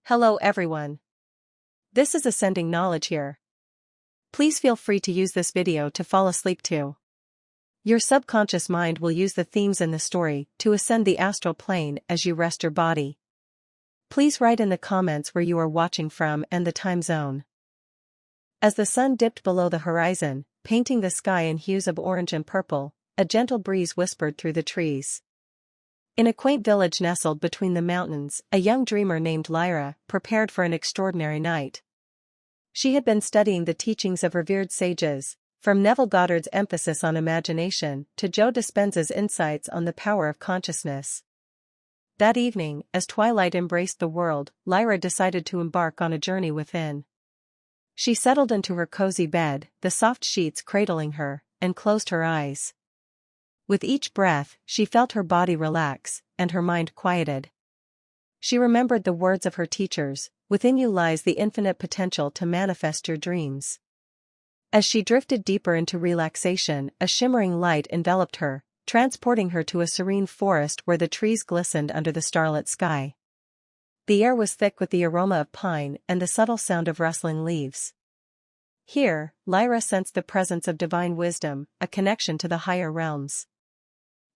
Hello everyone. This is Ascending Knowledge here. Please feel free to use this video to fall asleep too. Your subconscious mind will use the themes in the story to ascend the astral plane as you rest your body. Please write in the comments where you are watching from and the time zone. As the sun dipped below the horizon, painting the sky in hues of orange and purple, a gentle breeze whispered through the trees. In a quaint village nestled between the mountains, a young dreamer named Lyra prepared for an extraordinary night. She had been studying the teachings of revered sages, from Neville Goddard's emphasis on imagination to Joe Dispenza's insights on the power of consciousness. That evening, as twilight embraced the world, Lyra decided to embark on a journey within. She settled into her cozy bed, the soft sheets cradling her, and closed her eyes. With each breath, she felt her body relax, and her mind quieted. She remembered the words of her teachers, "Within you lies the infinite potential to manifest your dreams." As she drifted deeper into relaxation, a shimmering light enveloped her, transporting her to a serene forest where the trees glistened under the starlit sky. The air was thick with the aroma of pine and the subtle sound of rustling leaves. Here, Lyra sensed the presence of divine wisdom, a connection to the higher realms.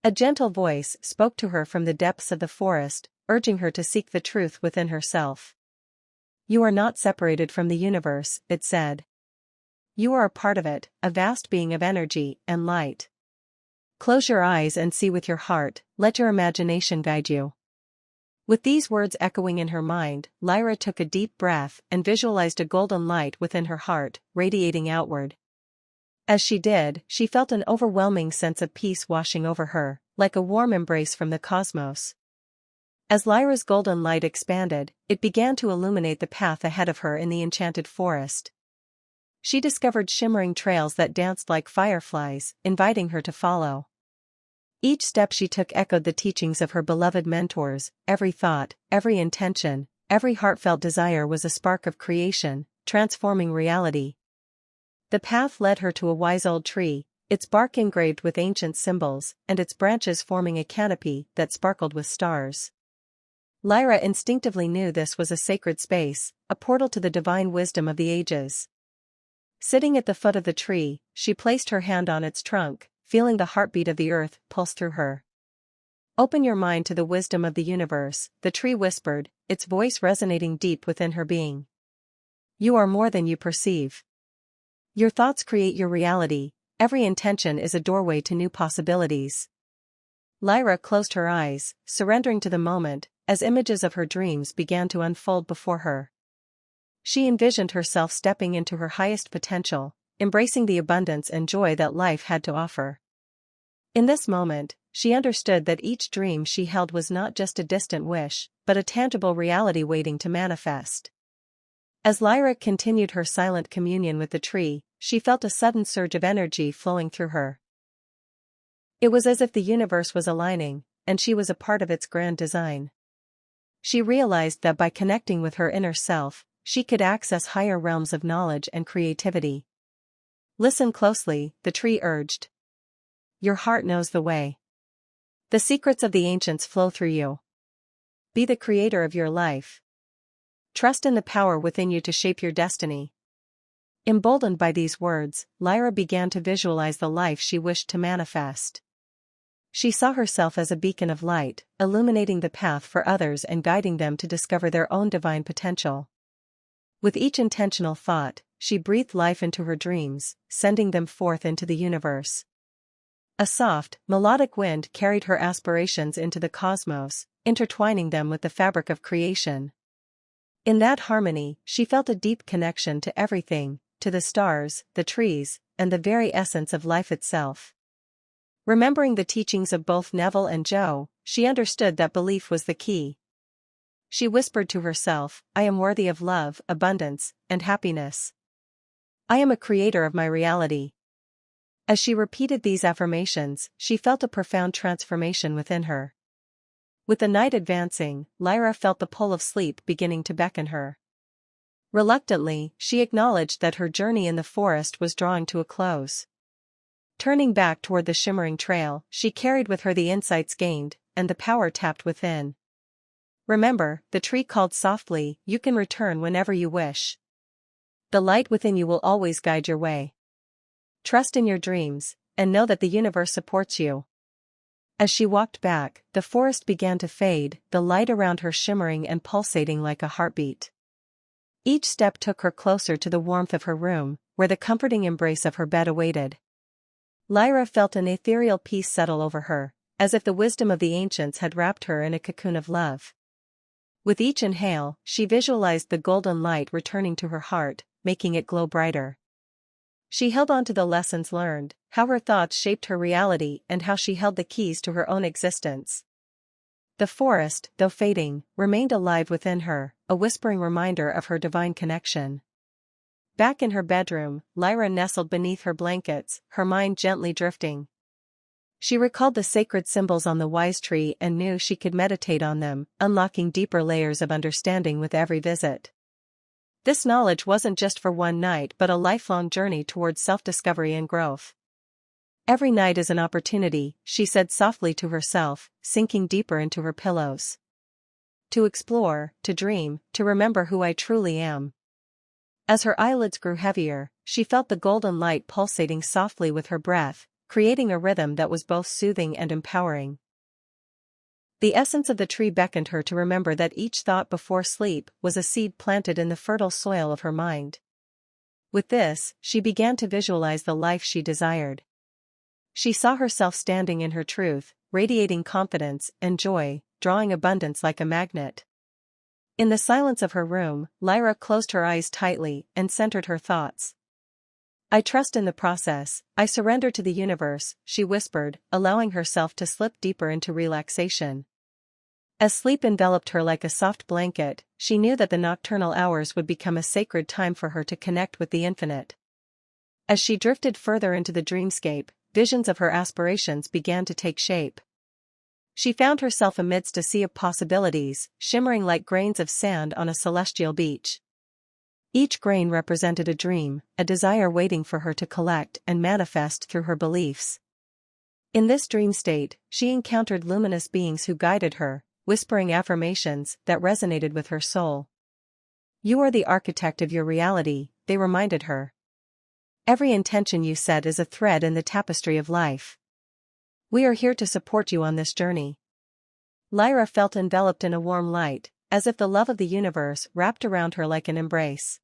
A gentle voice spoke to her from the depths of the forest, urging her to seek the truth within herself. "You are not separated from the universe," it said. "You are a part of it, a vast being of energy and light. Close your eyes and see with your heart, let your imagination guide you." With these words echoing in her mind, Lyra took a deep breath and visualized a golden light within her heart, radiating outward. As she did, she felt an overwhelming sense of peace washing over her, like a warm embrace from the cosmos. As Lyra's golden light expanded, it began to illuminate the path ahead of her in the enchanted forest. She discovered shimmering trails that danced like fireflies, inviting her to follow. Each step she took echoed the teachings of her beloved mentors. Every thought, every intention, every heartfelt desire was a spark of creation, transforming reality. The path led her to a wise old tree, its bark engraved with ancient symbols, and its branches forming a canopy that sparkled with stars. Lyra instinctively knew this was a sacred space, a portal to the divine wisdom of the ages. Sitting at the foot of the tree, she placed her hand on its trunk, feeling the heartbeat of the earth pulse through her. "Open your mind to the wisdom of the universe," the tree whispered, its voice resonating deep within her being. "You are more than you perceive. Your thoughts create your reality, every intention is a doorway to new possibilities." Lyra closed her eyes, surrendering to the moment, as images of her dreams began to unfold before her. She envisioned herself stepping into her highest potential, embracing the abundance and joy that life had to offer. In this moment, she understood that each dream she held was not just a distant wish, but a tangible reality waiting to manifest. As Lyra continued her silent communion with the tree, she felt a sudden surge of energy flowing through her. It was as if the universe was aligning, and she was a part of its grand design. She realized that by connecting with her inner self, she could access higher realms of knowledge and creativity. "Listen closely," the tree urged. "Your heart knows the way. The secrets of the ancients flow through you. Be the creator of your life. Trust in the power within you to shape your destiny." Emboldened by these words, Lyra began to visualize the life she wished to manifest. She saw herself as a beacon of light, illuminating the path for others and guiding them to discover their own divine potential. With each intentional thought, she breathed life into her dreams, sending them forth into the universe. A soft, melodic wind carried her aspirations into the cosmos, intertwining them with the fabric of creation. In that harmony, she felt a deep connection to everything, to the stars, the trees, and the very essence of life itself. Remembering the teachings of both Neville and Joe, she understood that belief was the key. She whispered to herself, "I am worthy of love, abundance, and happiness. I am a creator of my reality." As she repeated these affirmations, she felt a profound transformation within her. With the night advancing, Lyra felt the pull of sleep beginning to beckon her. Reluctantly, she acknowledged that her journey in the forest was drawing to a close. Turning back toward the shimmering trail, she carried with her the insights gained, and the power tapped within. Remember, the tree called softly, you can return whenever you wish. The light within you will always guide your way. Trust in your dreams, and know that the universe supports you. As she walked back, the forest began to fade, the light around her shimmering and pulsating like a heartbeat. Each step took her closer to the warmth of her room, where the comforting embrace of her bed awaited. Lyra felt an ethereal peace settle over her, as if the wisdom of the ancients had wrapped her in a cocoon of love. With each inhale, she visualized the golden light returning to her heart, making it glow brighter. She held on to the lessons learned, how her thoughts shaped her reality and how she held the keys to her own existence. The forest, though fading, remained alive within her, a whispering reminder of her divine connection. Back in her bedroom, Lyra nestled beneath her blankets, her mind gently drifting. She recalled the sacred symbols on the wise tree and knew she could meditate on them, unlocking deeper layers of understanding with every visit. This knowledge wasn't just for one night but a lifelong journey towards self-discovery and growth. Every night is an opportunity, she said softly to herself, sinking deeper into her pillows. To explore, to dream, to remember who I truly am. As her eyelids grew heavier, she felt the golden light pulsating softly with her breath, creating a rhythm that was both soothing and empowering. The essence of the tree beckoned her to remember that each thought before sleep was a seed planted in the fertile soil of her mind. With this, she began to visualize the life she desired. She saw herself standing in her truth, radiating confidence and joy, drawing abundance like a magnet. In the silence of her room, Lyra closed her eyes tightly and centered her thoughts. I trust in the process, I surrender to the universe, she whispered, allowing herself to slip deeper into relaxation. As sleep enveloped her like a soft blanket, she knew that the nocturnal hours would become a sacred time for her to connect with the infinite. As she drifted further into the dreamscape, visions of her aspirations began to take shape. She found herself amidst a sea of possibilities, shimmering like grains of sand on a celestial beach. Each grain represented a dream, a desire waiting for her to collect and manifest through her beliefs. In this dream state, she encountered luminous beings who guided her, whispering affirmations that resonated with her soul. You are the architect of your reality, they reminded her. Every intention you set is a thread in the tapestry of life. We are here to support you on this journey. Lyra felt enveloped in a warm light, as if the love of the universe wrapped around her like an embrace.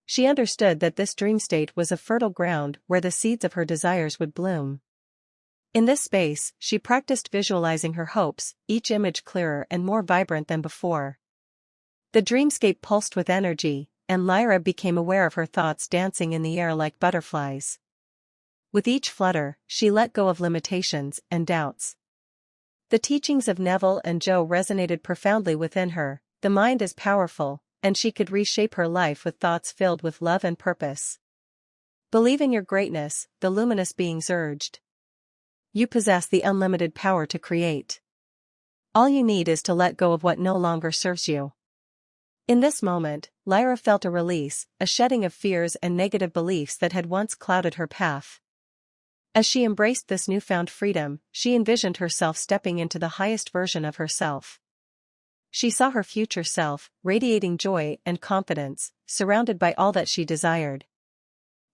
She understood that this dream state was a fertile ground where the seeds of her desires would bloom. In this space, she practiced visualizing her hopes, each image clearer and more vibrant than before. The dreamscape pulsed with energy, and Lyra became aware of her thoughts dancing in the air like butterflies. With each flutter, she let go of limitations and doubts. The teachings of Neville and Joe resonated profoundly within her. The mind is powerful, and she could reshape her life with thoughts filled with love and purpose. Believe in your greatness, the luminous beings urged. You possess the unlimited power to create. All you need is to let go of what no longer serves you. In this moment, Lyra felt a release, a shedding of fears and negative beliefs that had once clouded her path. As she embraced this newfound freedom, she envisioned herself stepping into the highest version of herself. She saw her future self, radiating joy and confidence, surrounded by all that she desired.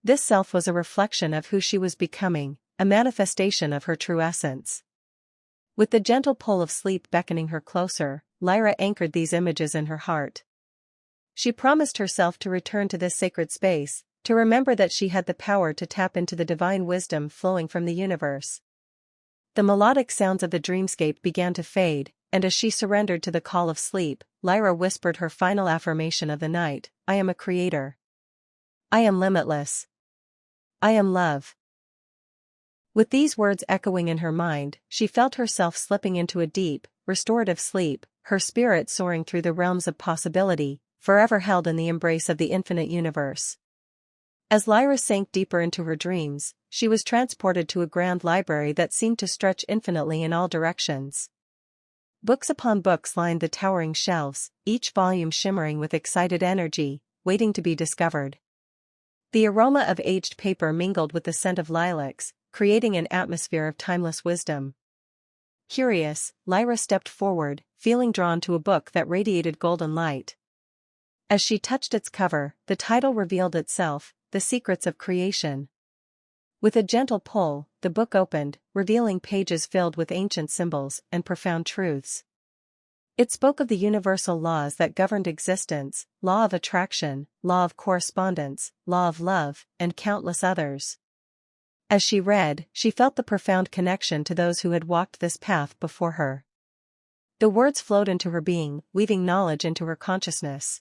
This self was a reflection of who she was becoming, a manifestation of her true essence. With the gentle pull of sleep beckoning her closer, Lyra anchored these images in her heart. She promised herself to return to this sacred space, to remember that she had the power to tap into the divine wisdom flowing from the universe. The melodic sounds of the dreamscape began to fade, and as she surrendered to the call of sleep, Lyra whispered her final affirmation of the night, I am a creator. I am limitless. I am love. With these words echoing in her mind, she felt herself slipping into a deep, restorative sleep, her spirit soaring through the realms of possibility, forever held in the embrace of the infinite universe. As Lyra sank deeper into her dreams, she was transported to a grand library that seemed to stretch infinitely in all directions. Books upon books lined the towering shelves, each volume shimmering with excited energy, waiting to be discovered. The aroma of aged paper mingled with the scent of lilacs, creating an atmosphere of timeless wisdom. Curious, Lyra stepped forward, feeling drawn to a book that radiated golden light. As she touched its cover, the title revealed itself, The Secrets of Creation. With a gentle pull, the book opened, revealing pages filled with ancient symbols and profound truths. It spoke of the universal laws that governed existence, law of attraction, law of correspondence, law of love, and countless others. As she read, she felt the profound connection to those who had walked this path before her. The words flowed into her being, weaving knowledge into her consciousness.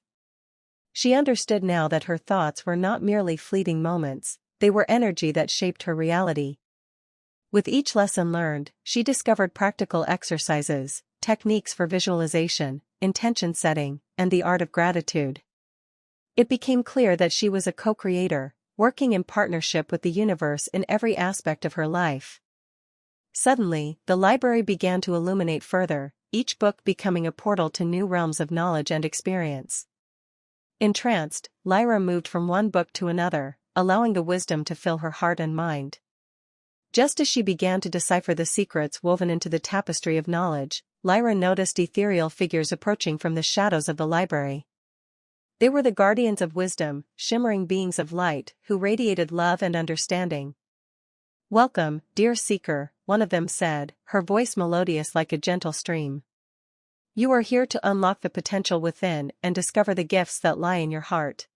She understood now that her thoughts were not merely fleeting moments, they were energy that shaped her reality. With each lesson learned, she discovered practical exercises, techniques for visualization, intention setting, and the art of gratitude. It became clear that she was a co-creator, working in partnership with the universe in every aspect of her life. Suddenly, the library began to illuminate further, each book becoming a portal to new realms of knowledge and experience. Entranced, Lyra moved from one book to another, allowing the wisdom to fill her heart and mind. Just as she began to decipher the secrets woven into the tapestry of knowledge, Lyra noticed ethereal figures approaching from the shadows of the library. They were the guardians of wisdom, shimmering beings of light, who radiated love and understanding. "Welcome, dear seeker," one of them said, her voice melodious like a gentle stream. "You are here to unlock the potential within and discover the gifts that lie in your heart.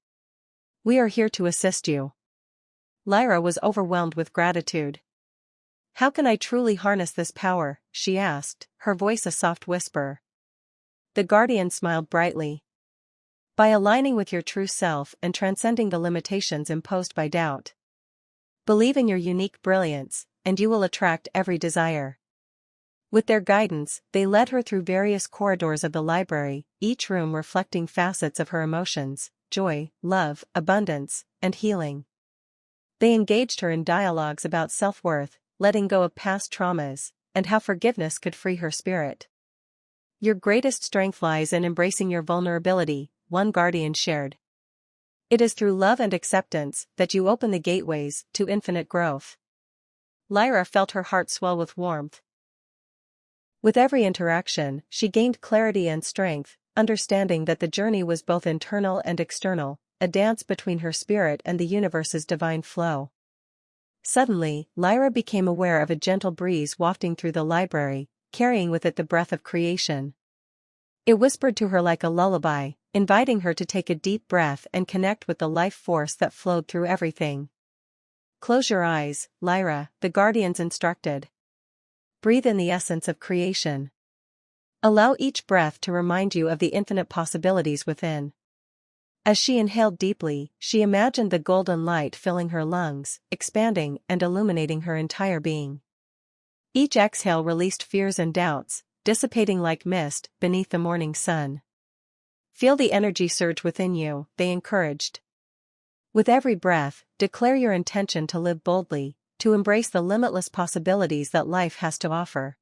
We are here to assist you." Lyra was overwhelmed with gratitude. "How can I truly harness this power?" she asked, her voice a soft whisper. The guardian smiled brightly. "By aligning with your true self and transcending the limitations imposed by doubt. Believe in your unique brilliance, and you will attract every desire." With their guidance, they led her through various corridors of the library, each room reflecting facets of her emotions, joy, love, abundance, and healing. They engaged her in dialogues about self-worth, letting go of past traumas, and how forgiveness could free her spirit. "Your greatest strength lies in embracing your vulnerability," one guardian shared. "It is through love and acceptance that you open the gateways to infinite growth." Lyra felt her heart swell with warmth. With every interaction, she gained clarity and strength, understanding that the journey was both internal and external, a dance between her spirit and the universe's divine flow. Suddenly, Lyra became aware of a gentle breeze wafting through the library, carrying with it the breath of creation. It whispered to her like a lullaby, inviting her to take a deep breath and connect with the life force that flowed through everything. "Close your eyes, Lyra," the guardians instructed. "Breathe in the essence of creation. Allow each breath to remind you of the infinite possibilities within." As she inhaled deeply, she imagined the golden light filling her lungs, expanding and illuminating her entire being. Each exhale released fears and doubts, dissipating like mist beneath the morning sun. "Feel the energy surge within you," they encouraged. "With every breath, declare your intention to live boldly, to embrace the limitless possibilities that life has to offer."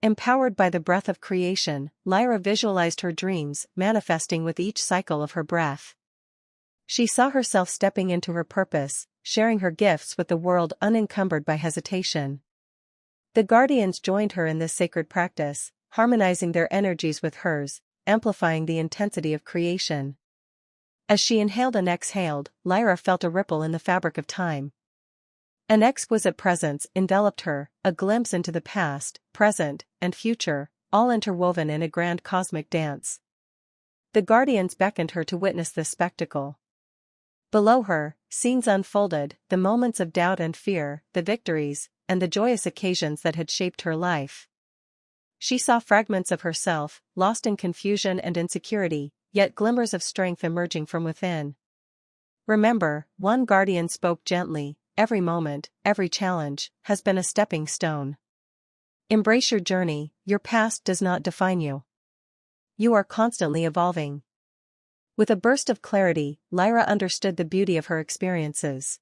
Empowered by the breath of creation, Lyra visualized her dreams manifesting with each cycle of her breath. She saw herself stepping into her purpose, sharing her gifts with the world unencumbered by hesitation. The guardians joined her in this sacred practice, harmonizing their energies with hers, amplifying the intensity of creation. As she inhaled and exhaled, Lyra felt a ripple in the fabric of time. An exquisite presence enveloped her, a glimpse into the past, present, and future, all interwoven in a grand cosmic dance. The guardians beckoned her to witness this spectacle. Below her, scenes unfolded, the moments of doubt and fear, the victories, and the joyous occasions that had shaped her life. She saw fragments of herself, lost in confusion and insecurity, yet glimmers of strength emerging from within. "Remember," one guardian spoke gently, "every moment, every challenge, has been a stepping stone. Embrace your journey, your past does not define you. You are constantly evolving." With a burst of clarity, Lyra understood the beauty of her experiences.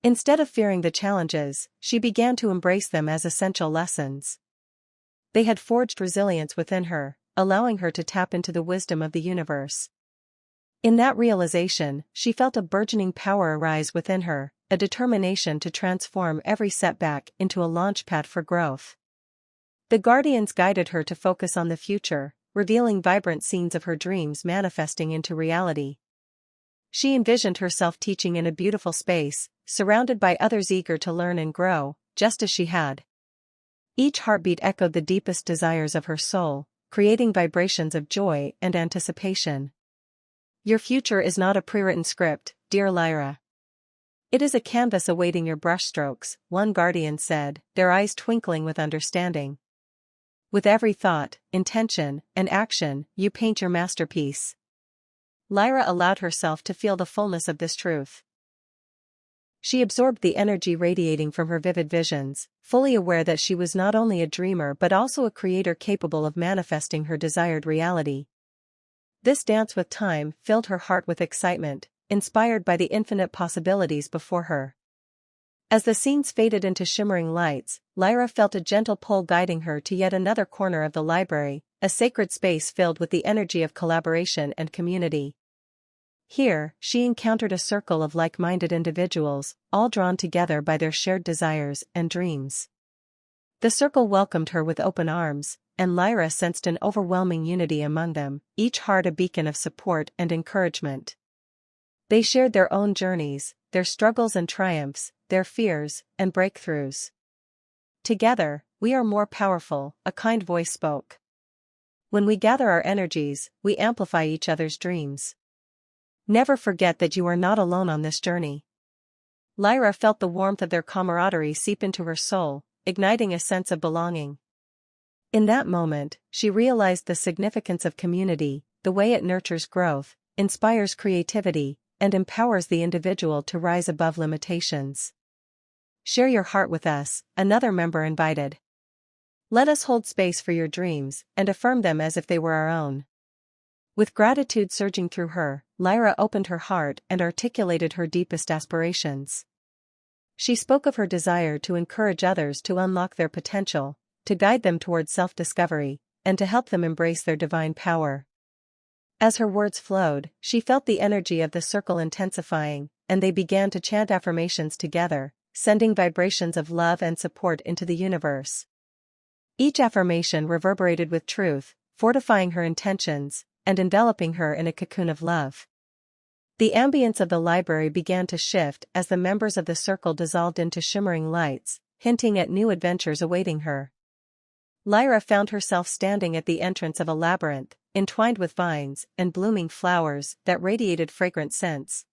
Instead of fearing the challenges, she began to embrace them as essential lessons. They had forged resilience within her, allowing her to tap into the wisdom of the universe. In that realization, she felt a burgeoning power arise within her, a determination to transform every setback into a launchpad for growth. The guardians guided her to focus on the future, revealing vibrant scenes of her dreams manifesting into reality. She envisioned herself teaching in a beautiful space, surrounded by others eager to learn and grow, just as she had. Each heartbeat echoed the deepest desires of her soul, creating vibrations of joy and anticipation. Your future is not a pre-written script, dear Lyra. It is a canvas awaiting your brushstrokes, one guardian said, their eyes twinkling with understanding. With every thought, intention, and action, you paint your masterpiece. Lyra allowed herself to feel the fullness of this truth. She absorbed the energy radiating from her vivid visions, fully aware that she was not only a dreamer but also a creator capable of manifesting her desired reality. This dance with time filled her heart with excitement, inspired by the infinite possibilities before her. As the scenes faded into shimmering lights, Lyra felt a gentle pull guiding her to yet another corner of the library, a sacred space filled with the energy of collaboration and community. Here, she encountered a circle of like-minded individuals, all drawn together by their shared desires and dreams. The circle welcomed her with open arms, and Lyra sensed an overwhelming unity among them, each heart a beacon of support and encouragement. They shared their own journeys, their struggles and triumphs, their fears and breakthroughs. Together, we are more powerful, a kind voice spoke. When we gather our energies, we amplify each other's dreams. Never forget that you are not alone on this journey. Lyra felt the warmth of their camaraderie seep into her soul, igniting a sense of belonging. In that moment, she realized the significance of community, the way it nurtures growth, inspires creativity, and empowers the individual to rise above limitations. Share your heart with us, another member invited. Let us hold space for your dreams and affirm them as if they were our own. With gratitude surging through her, Lyra opened her heart and articulated her deepest aspirations. She spoke of her desire to encourage others to unlock their potential, to guide them toward self-discovery, and to help them embrace their divine power. As her words flowed, she felt the energy of the circle intensifying, and they began to chant affirmations together, sending vibrations of love and support into the universe. Each affirmation reverberated with truth, fortifying her intentions, and enveloping her in a cocoon of love. The ambience of the library began to shift as the members of the circle dissolved into shimmering lights, hinting at new adventures awaiting her. Lyra found herself standing at the entrance of a labyrinth, entwined with vines and blooming flowers that radiated fragrant scents.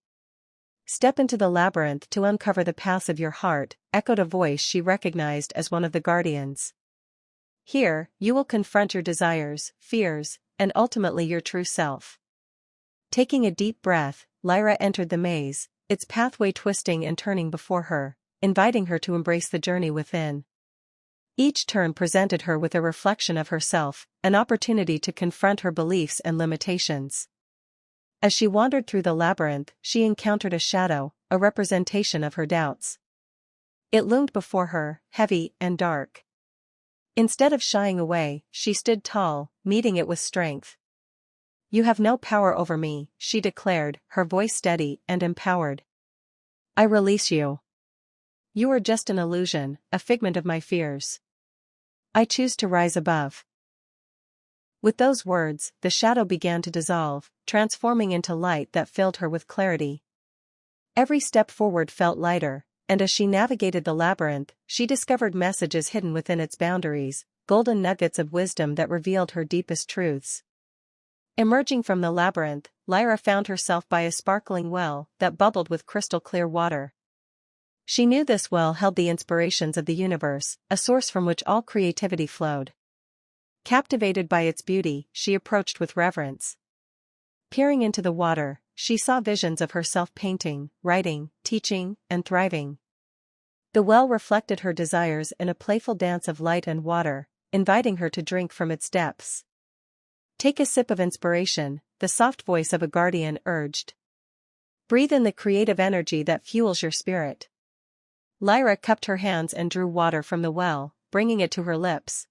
"Step into the labyrinth to uncover the paths of your heart," echoed a voice she recognized as one of the guardians. "Here, you will confront your desires, fears, and ultimately your true self." Taking a deep breath, Lyra entered the maze, its pathway twisting and turning before her, inviting her to embrace the journey within. Each turn presented her with a reflection of herself, an opportunity to confront her beliefs and limitations. As she wandered through the labyrinth, she encountered a shadow, a representation of her doubts. It loomed before her, heavy and dark. Instead of shying away, she stood tall, meeting it with strength. "You have no power over me," she declared, her voice steady and empowered. "I release you. You are just an illusion, a figment of my fears. I choose to rise above." With those words, the shadow began to dissolve, transforming into light that filled her with clarity. Every step forward felt lighter, and as she navigated the labyrinth, she discovered messages hidden within its boundaries, golden nuggets of wisdom that revealed her deepest truths. Emerging from the labyrinth, Lyra found herself by a sparkling well that bubbled with crystal-clear water. She knew this well held the inspirations of the universe, a source from which all creativity flowed. Captivated by its beauty, she approached with reverence. Peering into the water, she saw visions of herself painting, writing, teaching, and thriving. The well reflected her desires in a playful dance of light and water, inviting her to drink from its depths. "Take a sip of inspiration," the soft voice of a guardian urged. "Breathe in the creative energy that fuels your spirit." Lyra cupped her hands and drew water from the well, bringing it to her lips.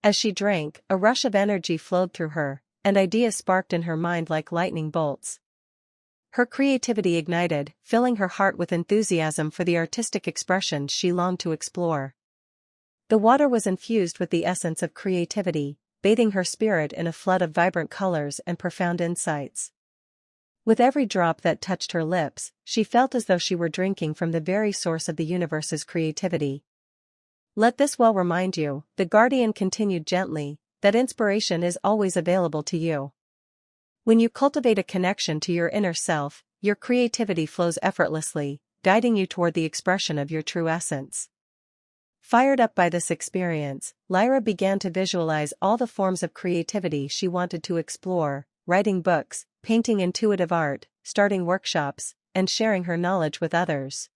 As she drank, a rush of energy flowed through her, and ideas sparked in her mind like lightning bolts. Her creativity ignited, filling her heart with enthusiasm for the artistic expression she longed to explore. The water was infused with the essence of creativity, bathing her spirit in a flood of vibrant colors and profound insights. With every drop that touched her lips, she felt as though she were drinking from the very source of the universe's creativity. Let this well remind you, the guardian continued gently, that inspiration is always available to you. When you cultivate a connection to your inner self, your creativity flows effortlessly, guiding you toward the expression of your true essence. Fired up by this experience, Lyra began to visualize all the forms of creativity she wanted to explore, writing books, painting intuitive art, starting workshops, and sharing her knowledge with others.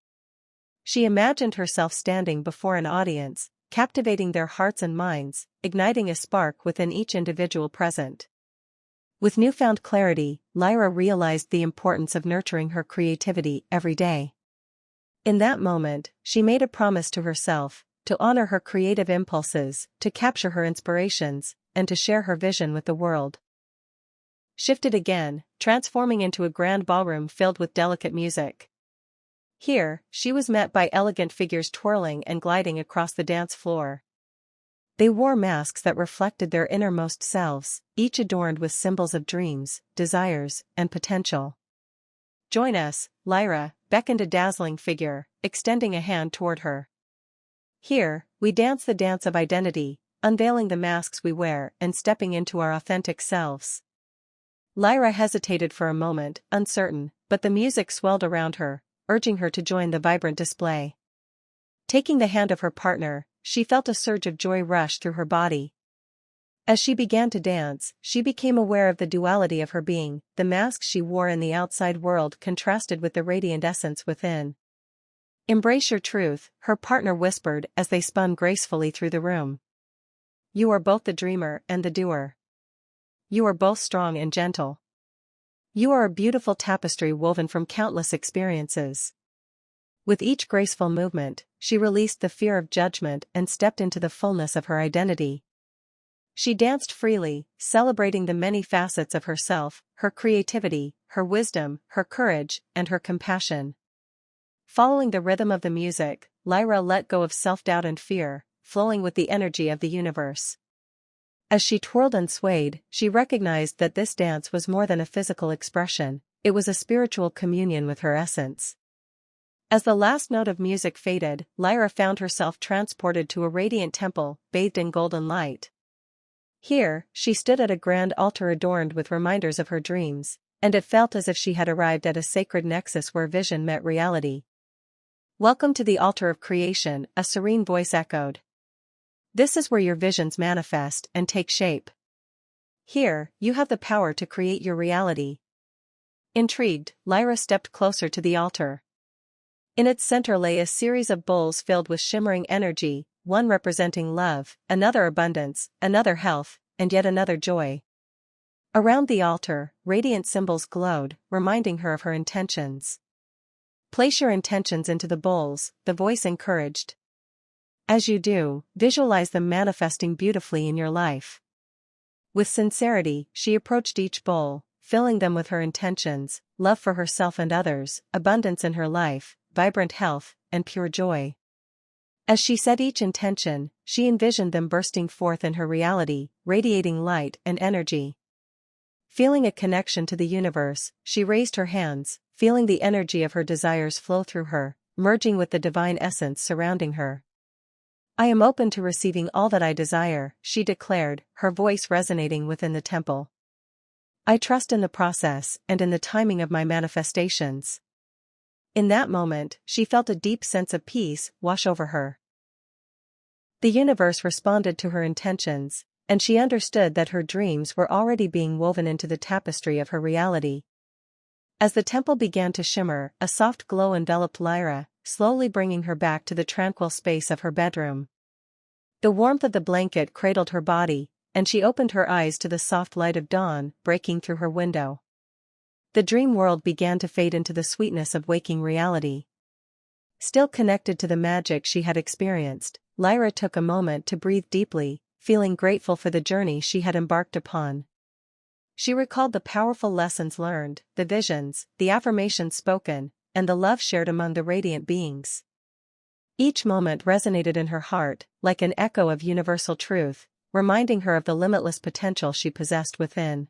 She imagined herself standing before an audience, captivating their hearts and minds, igniting a spark within each individual present. With newfound clarity, Lyra realized the importance of nurturing her creativity every day. In that moment, she made a promise to herself, to honor her creative impulses, to capture her inspirations, and to share her vision with the world. Shifted again, transforming into a grand ballroom filled with delicate music. Here, she was met by elegant figures twirling and gliding across the dance floor. They wore masks that reflected their innermost selves, each adorned with symbols of dreams, desires, and potential. "Join us, Lyra," beckoned a dazzling figure, extending a hand toward her. "Here, we dance the dance of identity, unveiling the masks we wear and stepping into our authentic selves." Lyra hesitated for a moment, uncertain, but the music swelled around her, urging her to join the vibrant display. Taking the hand of her partner, she felt a surge of joy rush through her body. As she began to dance, she became aware of the duality of her being. The mask she wore in the outside world contrasted with the radiant essence within. "Embrace your truth," her partner whispered as they spun gracefully through the room. "You are both the dreamer and the doer. You are both strong and gentle. You are a beautiful tapestry woven from countless experiences." With each graceful movement, she released the fear of judgment and stepped into the fullness of her identity. She danced freely, celebrating the many facets of herself, her creativity, her wisdom, her courage, and her compassion. Following the rhythm of the music, Lyra let go of self-doubt and fear, flowing with the energy of the universe. As she twirled and swayed, she recognized that this dance was more than a physical expression, it was a spiritual communion with her essence. As the last note of music faded, Lyra found herself transported to a radiant temple, bathed in golden light. Here, she stood at a grand altar adorned with reminders of her dreams, and it felt as if she had arrived at a sacred nexus where vision met reality. "Welcome to the altar of creation," a serene voice echoed. "This is where your visions manifest and take shape. Here, you have the power to create your reality." Intrigued, Lyra stepped closer to the altar. In its center lay a series of bowls filled with shimmering energy, one representing love, another abundance, another health, and yet another joy. Around the altar, radiant symbols glowed, reminding her of her intentions. "Place your intentions into the bowls," the voice encouraged. "As you do, visualize them manifesting beautifully in your life." With sincerity, she approached each bowl, filling them with her intentions, love for herself and others, abundance in her life, vibrant health, and pure joy. As she set each intention, she envisioned them bursting forth in her reality, radiating light and energy. Feeling a connection to the universe, she raised her hands, feeling the energy of her desires flow through her, merging with the divine essence surrounding her. "I am open to receiving all that I desire," she declared, her voice resonating within the temple. "I trust in the process and in the timing of my manifestations." In that moment, she felt a deep sense of peace wash over her. The universe responded to her intentions, and she understood that her dreams were already being woven into the tapestry of her reality. As the temple began to shimmer, a soft glow enveloped Lyra, slowly bringing her back to the tranquil space of her bedroom. The warmth of the blanket cradled her body, and she opened her eyes to the soft light of dawn breaking through her window. The dream world began to fade into the sweetness of waking reality. Still connected to the magic she had experienced, Lyra took a moment to breathe deeply, feeling grateful for the journey she had embarked upon. She recalled the powerful lessons learned, the visions, the affirmations spoken, and the love shared among the radiant beings. Each moment resonated in her heart, like an echo of universal truth, reminding her of the limitless potential she possessed within.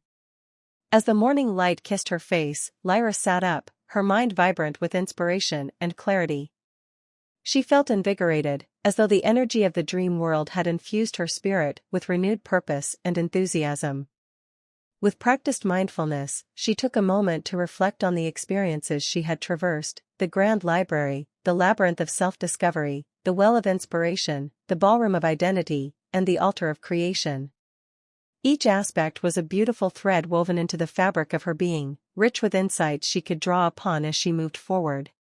As the morning light kissed her face, Lyra sat up, her mind vibrant with inspiration and clarity. She felt invigorated, as though the energy of the dream world had infused her spirit with renewed purpose and enthusiasm. With practiced mindfulness, she took a moment to reflect on the experiences she had traversed: the grand library, the labyrinth of self-discovery, the well of inspiration, the ballroom of identity, and the altar of creation. Each aspect was a beautiful thread woven into the fabric of her being, rich with insights she could draw upon as she moved forward.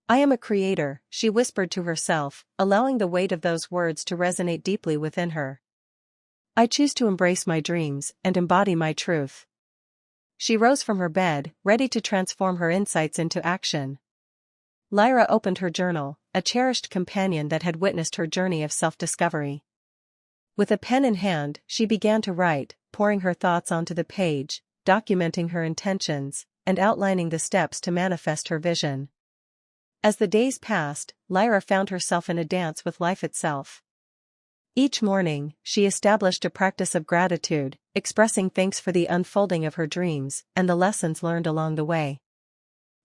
"I am a creator," she whispered to herself, allowing the weight of those words to resonate deeply within her. "I choose to embrace my dreams and embody my truth." She rose from her bed, ready to transform her insights into action. Lyra opened her journal, a cherished companion that had witnessed her journey of self-discovery. With a pen in hand, she began to write, pouring her thoughts onto the page, documenting her intentions, and outlining the steps to manifest her vision. As the days passed, Lyra found herself in a dance with life itself. Each morning, she established a practice of gratitude, expressing thanks for the unfolding of her dreams and the lessons learned along the way.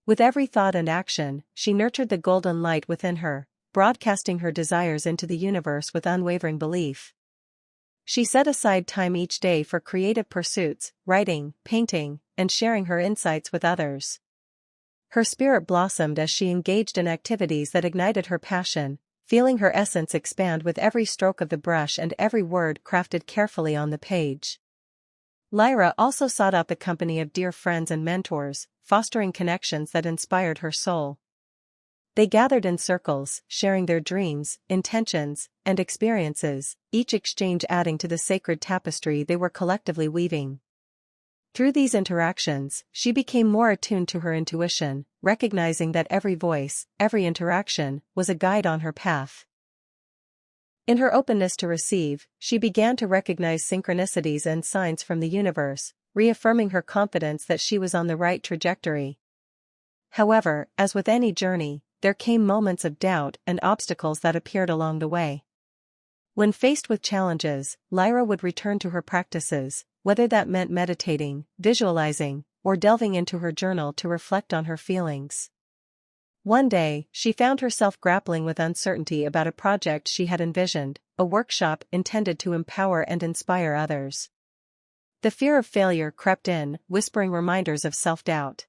With every thought and action, she nurtured the golden light within her, broadcasting her desires into the universe with unwavering belief. She set aside time each day for creative pursuits, writing, painting, and sharing her insights with others. Her spirit blossomed as she engaged in activities that ignited her passion, feeling her essence expand with every stroke of the brush and every word crafted carefully on the page. Lyra also sought out the company of dear friends and mentors, fostering connections that inspired her soul. They gathered in circles, sharing their dreams, intentions, and experiences, each exchange adding to the sacred tapestry they were collectively weaving. Through these interactions, she became more attuned to her intuition, recognizing that every voice, every interaction, was a guide on her path. In her openness to receive, she began to recognize synchronicities and signs from the universe, reaffirming her confidence that she was on the right trajectory. However, as with any journey, there came moments of doubt and obstacles that appeared along the way. When faced with challenges, Lyra would return to her practices, whether that meant meditating, visualizing, or delving into her journal to reflect on her feelings. One day, she found herself grappling with uncertainty about a project she had envisioned, a workshop intended to empower and inspire others. The fear of failure crept in, whispering reminders of self-doubt.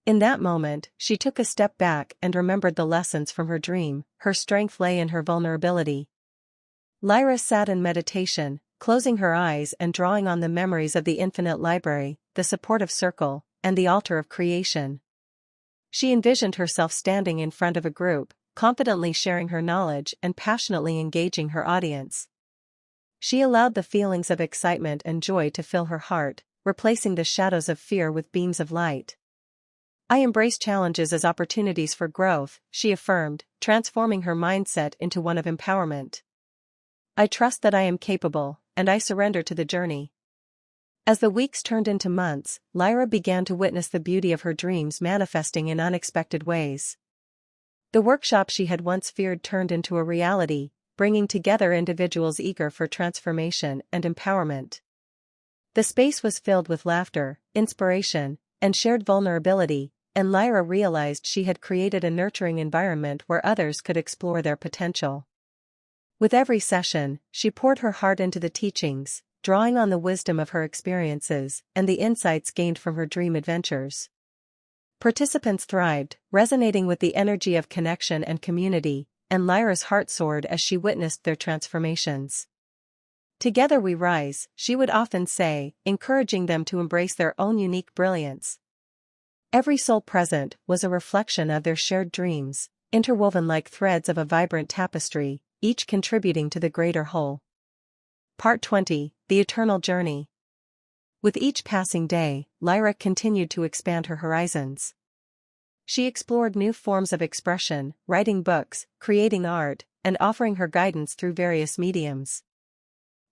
In that moment, she took a step back and remembered the lessons from her dream. Her strength lay in her vulnerability. Lyra sat in meditation, closing her eyes and drawing on the memories of the infinite library, the supportive circle, and the altar of creation. She envisioned herself standing in front of a group, confidently sharing her knowledge and passionately engaging her audience. She allowed the feelings of excitement and joy to fill her heart, replacing the shadows of fear with beams of light. "I embrace challenges as opportunities for growth," she affirmed, transforming her mindset into one of empowerment. "I trust that I am capable, and I surrender to the journey." As the weeks turned into months, Lyra began to witness the beauty of her dreams manifesting in unexpected ways. The workshop she had once feared turned into a reality, bringing together individuals eager for transformation and empowerment. The space was filled with laughter, inspiration, and shared vulnerability, and Lyra realized she had created a nurturing environment where others could explore their potential. With every session, she poured her heart into the teachings, drawing on the wisdom of her experiences and the insights gained from her dream adventures. Participants thrived, resonating with the energy of connection and community, and Lyra's heart soared as she witnessed their transformations. "Together we rise," she would often say, encouraging them to embrace their own unique brilliance. Every soul present was a reflection of their shared dreams, interwoven like threads of a vibrant tapestry, each contributing to the greater whole. Part 20: The Eternal Journey. With each passing day, Lyra continued to expand her horizons. She explored new forms of expression, writing books, creating art, and offering her guidance through various mediums.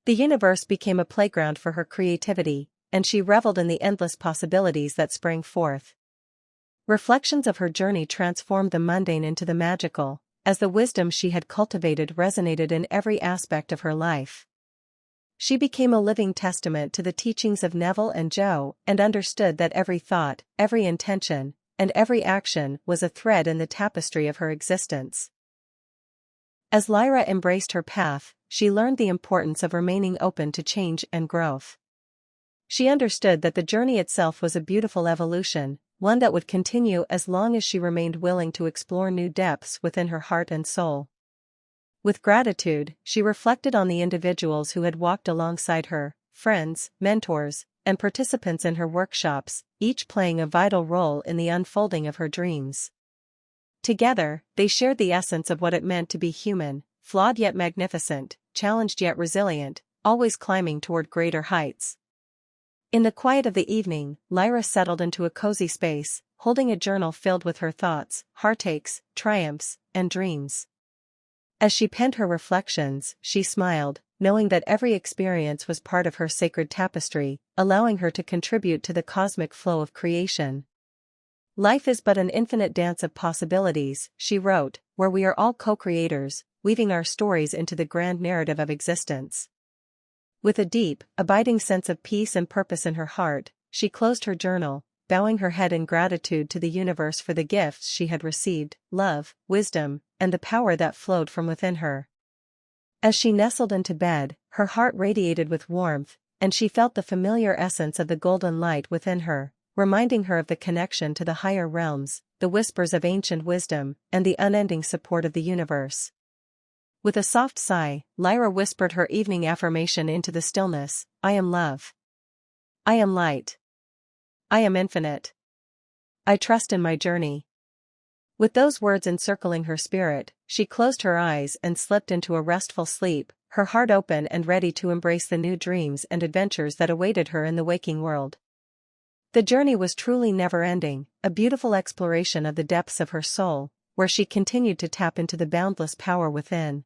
The universe became a playground for her creativity, and she reveled in the endless possibilities that sprang forth. Reflections of her journey transformed the mundane into the magical, as the wisdom she had cultivated resonated in every aspect of her life. She became a living testament to the teachings of Neville and Joe and understood that every thought, every intention, and every action was a thread in the tapestry of her existence. As Lyra embraced her path, she learned the importance of remaining open to change and growth. She understood that the journey itself was a beautiful evolution, one that would continue as long as she remained willing to explore new depths within her heart and soul. With gratitude, she reflected on the individuals who had walked alongside her, friends, mentors, and participants in her workshops, each playing a vital role in the unfolding of her dreams. Together, they shared the essence of what it meant to be human, flawed yet magnificent, challenged yet resilient, always climbing toward greater heights. In the quiet of the evening, Lyra settled into a cozy space, holding a journal filled with her thoughts, heartaches, triumphs, and dreams. As she penned her reflections, she smiled, knowing that every experience was part of her sacred tapestry, allowing her to contribute to the cosmic flow of creation. Life is but an infinite dance of possibilities, she wrote, where we are all co-creators, weaving our stories into the grand narrative of existence. With a deep, abiding sense of peace and purpose in her heart, she closed her journal, bowing her head in gratitude to the universe for the gifts she had received, love, wisdom, and the power that flowed from within her. As she nestled into bed, her heart radiated with warmth, and she felt the familiar essence of the golden light within her, reminding her of the connection to the higher realms, the whispers of ancient wisdom, and the unending support of the universe. With a soft sigh, Lyra whispered her evening affirmation into the stillness, I am love. I am light. I am infinite. I trust in my journey. With those words encircling her spirit, she closed her eyes and slipped into a restful sleep, her heart open and ready to embrace the new dreams and adventures that awaited her in the waking world. The journey was truly never-ending, a beautiful exploration of the depths of her soul, where she continued to tap into the boundless power within.